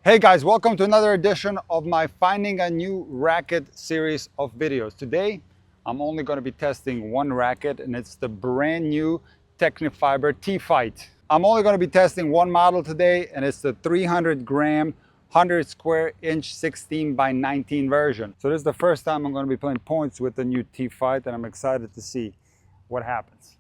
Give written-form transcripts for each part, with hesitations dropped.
Hey guys, welcome to another edition of my Finding a New Racket series of videos. Today, I'm only going to be testing one racket, and it's the brand new Technifibre TFight. I'm only going to be testing one model today, and it's the 300 gram, 100 square inch, 16 by 19 version. So this is the first time I'm going to be playing points with the new TFight, and I'm excited to see what happens.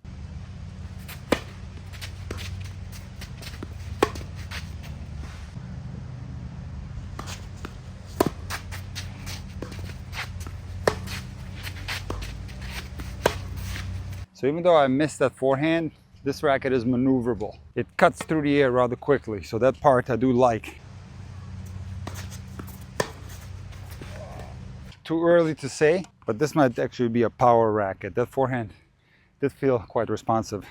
So even though I missed that forehand, this racket is maneuverable. It cuts through the air rather quickly, so that part I do like. Too early to say, but this might actually be a power racket. That forehand did feel quite responsive.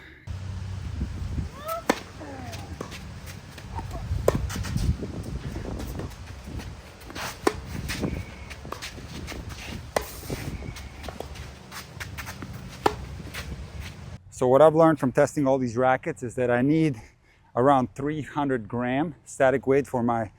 So what I've learned from testing all these rackets is that I need around 300 gram static weight for my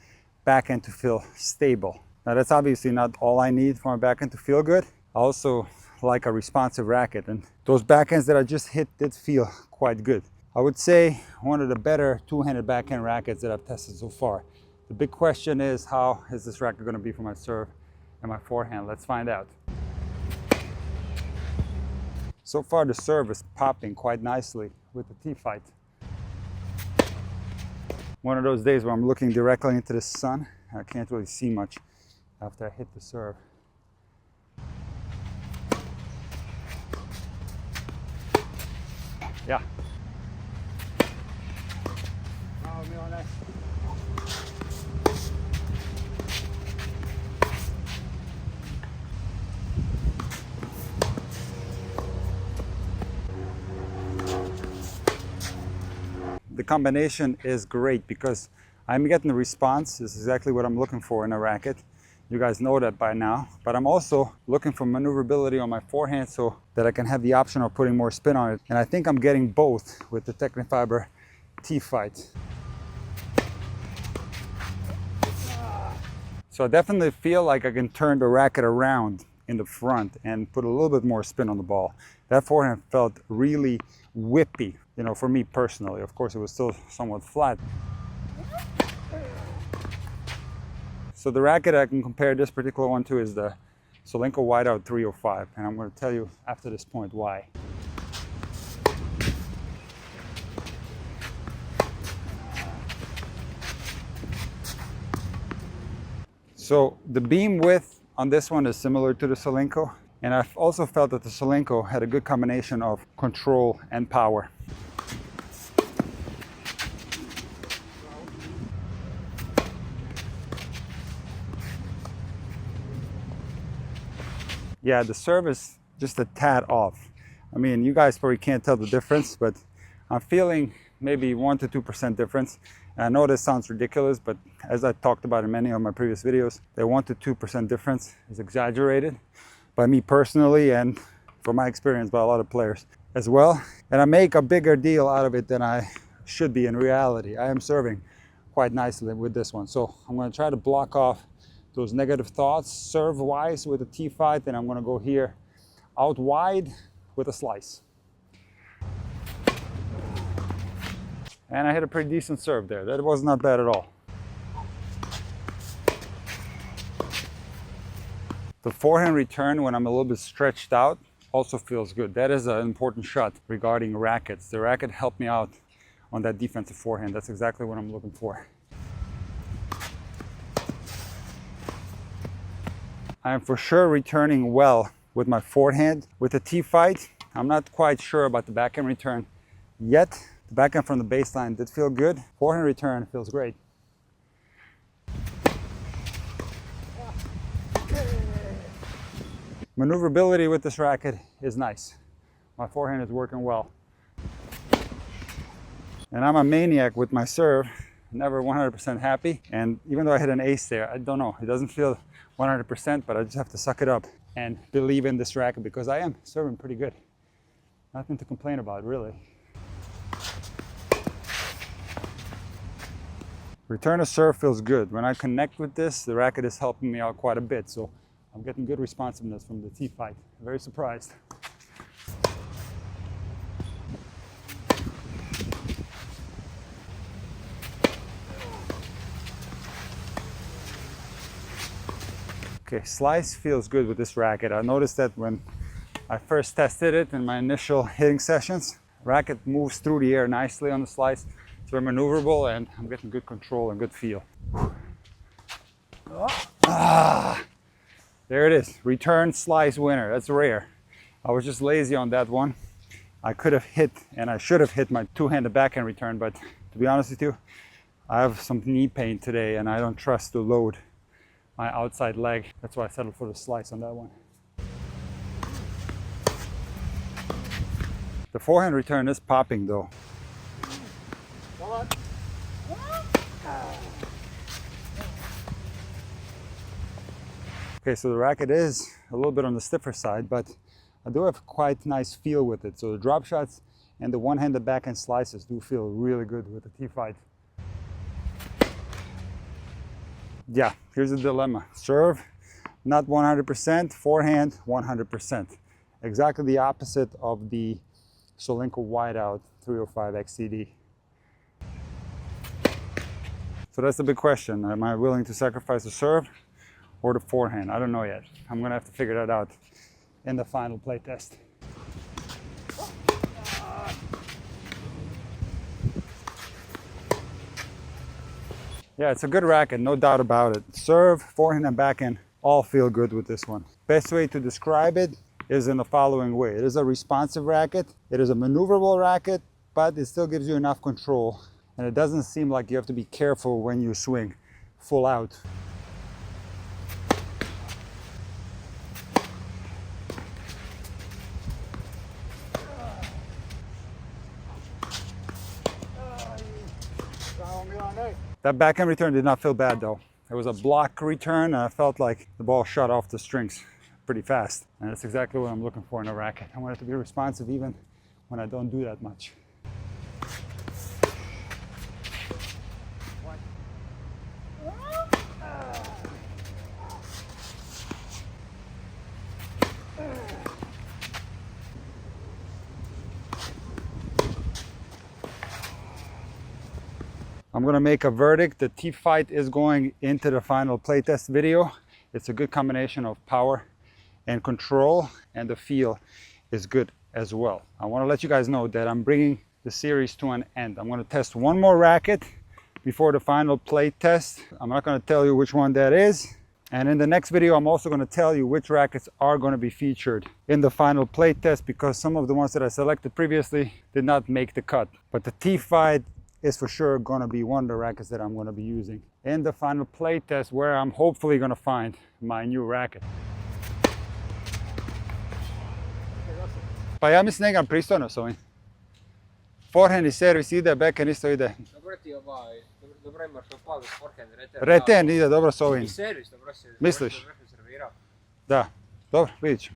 backhand to feel stable. Now that's obviously not all I need for my backhand to feel good. I also like a responsive racket, and those backhands that I just hit did feel quite good. I would say one of the better two-handed backhand rackets that I've tested so far. The big question is, how is this racket going to be for my serve and my forehand? Let's find out. So far the serve is popping quite nicely with the TFight. One of those days where I'm looking directly into the sun. I can't really see much after I hit the serve. Yeah. The combination is great because I'm getting the response. This is exactly what I'm looking for in a racket. You guys know that by now, but I'm also looking for maneuverability on my forehand so that I can have the option of putting more spin on it. And I think I'm getting both with the Technifibre TFight. So I definitely feel like I can turn the racket around in the front and put a little bit more spin on the ball. That forehand felt really whippy, you know, for me personally. Of course, it was still somewhat flat. So the racket I can compare this particular one to is the Solinco Whiteout 305, and I'm going to tell you after this point why. So the beam width on this one is similar to the Solinco, and I've also felt that the Solinco had a good combination of control and power. Yeah, the serve is just a tad off. I mean, you guys probably can't tell the difference, but I'm feeling maybe 1 to 2% difference. And I know this sounds ridiculous, but as I talked about in many of my previous videos, the 1 to 2% difference is exaggerated by me personally, and from my experience by a lot of players as well. And I make a bigger deal out of it than I should be in reality. I am serving quite nicely with this one. So I'm going to try to block off those negative thoughts serve-wise with a TFight, and I'm going to go here out wide with a slice. And I hit a pretty decent serve there. That was not bad at all. The forehand return when I'm a little bit stretched out also feels good. That is an important shot regarding rackets. The racket helped me out on that defensive forehand. That's exactly what I'm looking for. I am for sure returning well with my forehand. With the TFight, I'm not quite sure about the backhand return yet. The backhand from the baseline did feel good. Forehand return feels great. Maneuverability with this racket is nice. My forehand is working well. And I'm a maniac with my serve. Never 100% happy. And even though I hit an ace there, I don't know. It doesn't feel 100%, but I just have to suck it up and believe in this racket because I am serving pretty good. Nothing to complain about, really. Return to serve feels good. When I connect with this, the racket is helping me out quite a bit. So I'm getting good responsiveness from the TFight. Very surprised. Okay, slice feels good with this racket. I noticed that when I first tested it in my initial hitting sessions, racket moves through the air nicely on the slice. It's very maneuverable and I'm getting good control and good feel. Ah, there it is, return slice winner. That's rare. I was just lazy on that one. I could have hit and I should have hit my two-handed backhand return, but to be honest with you, I have some knee pain today and I don't trust to load my outside leg. That's why I settled for the slice on that one. The forehand return is popping though. Okay, so the racket is a little bit on the stiffer side, but I do have quite nice feel with it. So the drop shots and the one-handed backhand slices do feel really good with the TFight. Yeah, here's the dilemma. Serve, not 100%, forehand, 100%. Exactly the opposite of the Solinko Wideout 305 XCD. So that's the big question. Am I willing to sacrifice the serve or the forehand? I don't know yet. I'm gonna have to figure that out in the final play test. Yeah, it's a good racket, no doubt about it. Serve, forehand, and backhand all feel good with this one. Best way to describe it is in the following way. It is a responsive racket, it is a maneuverable racket, but it still gives you enough control. And it doesn't seem like you have to be careful when you swing full out. That backhand return did not feel bad though. It was a block return and I felt like the ball shot off the strings pretty fast. And that's exactly what I'm looking for in a racket. I want it to be responsive even when I don't do that much. I'm gonna make a verdict. The TFight is going into the final playtest video. It's a good combination of power and control, and the feel is good as well. I wanna let you guys know that I'm bringing the series to an end. I'm gonna test one more racket before the final playtest. I'm not gonna tell you which one that is. And in the next video, I'm also gonna tell you which rackets are gonna be featured in the final playtest, because some of the ones that I selected previously did not make the cut. But the TFight is for sure going to be one of the rackets that I'm going to be using in the final play test, where I'm hopefully going to find my new racket. Pa ja mislim da igram pristojno s ovim. Forehand i servis ide, backhand isto ide. Dobro ti dobro imaš opali forehand, return ide dobro s ovim. I servis dobro se. Misliš? Dobro se servirao. Da, dobro, vidit ću.